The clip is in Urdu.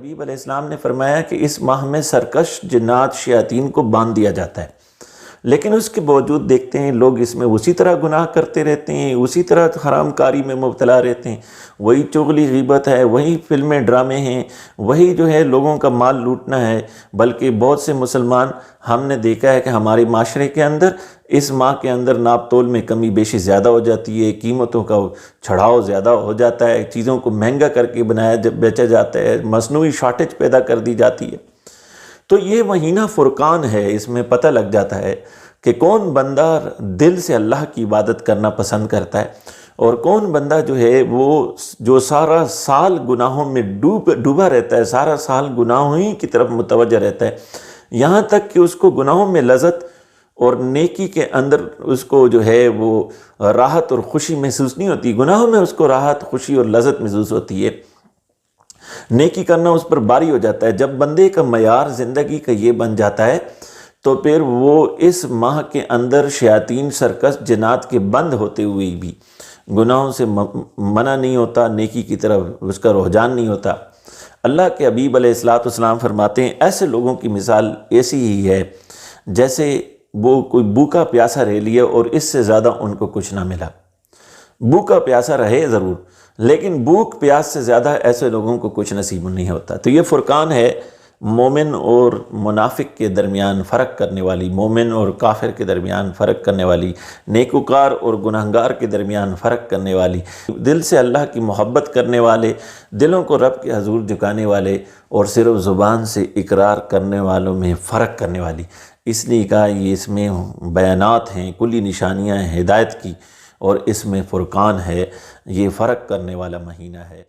حبیب علیہ السلام نے فرمایا کہ اس ماہ میں سرکش جنات شیاطین کو باندھ دیا جاتا ہے، لیکن اس کے باوجود دیکھتے ہیں لوگ اس میں اسی طرح گناہ کرتے رہتے ہیں، اسی طرح حرام کاری میں مبتلا رہتے ہیں، وہی چغلی غیبت ہے، وہی فلمیں ڈرامے ہیں، وہی جو ہے لوگوں کا مال لوٹنا ہے۔ بلکہ بہت سے مسلمان ہم نے دیکھا ہے کہ ہمارے معاشرے کے اندر اس ماہ کے اندر ناپ تول میں کمی بیشی زیادہ ہو جاتی ہے، قیمتوں کا چڑھاؤ زیادہ ہو جاتا ہے، چیزوں کو مہنگا کر کے بیچا جاتا ہے، مصنوعی شارٹیج پیدا کر دی جاتی ہے۔ تو یہ مہینہ فرقان ہے، اس میں پتہ لگ جاتا ہے کہ کون بندہ دل سے اللہ کی عبادت کرنا پسند کرتا ہے، اور کون بندہ جو ہے وہ جو سارا سال گناہوں میں ڈوبا رہتا ہے، سارا سال گناہوں ہی کی طرف متوجہ رہتا ہے، یہاں تک کہ اس کو گناہوں میں لذت اور نیکی کے اندر اس کو جو ہے وہ راحت اور خوشی محسوس نہیں ہوتی، گناہوں میں اس کو راحت، خوشی اور لذت محسوس ہوتی ہے، نیکی کرنا اس پر باری ہو جاتا ہے۔ جب بندے کا معیار زندگی کا یہ بن جاتا ہے تو پھر وہ اس ماہ کے اندر شیاطین سرکش جنات کے بند ہوتے ہوئے بھی گناہوں سے منع نہیں ہوتا، نیکی کی طرف اس کا رجحان نہیں ہوتا۔ اللہ کے حبیب علیہ السلام فرماتے ہیں ایسے لوگوں کی مثال ایسی ہی ہے جیسے وہ کوئی بھوکا پیاسا رہ لیے اور اس سے زیادہ ان کو کچھ نہ ملا۔ بھوکا پیاسا رہے ضرور، لیکن بھوک پیاس سے زیادہ ایسے لوگوں کو کچھ نصیب نہیں ہوتا۔ تو یہ فرقان ہے مومن اور منافق کے درمیان فرق کرنے والی، مومن اور کافر کے درمیان فرق کرنے والی، نیکوکار اور گناہگار کے درمیان فرق کرنے والی، دل سے اللہ کی محبت کرنے والے، دلوں کو رب کے حضور جھکانے والے، اور صرف زبان سے اقرار کرنے والوں میں فرق کرنے والی۔ اس لیے کہا یہ اس میں بیانات ہیں، کلی نشانیاں ہیں ہدایت کی، اور اس میں فرقان ہے، یہ فرق کرنے والا مہینہ ہے۔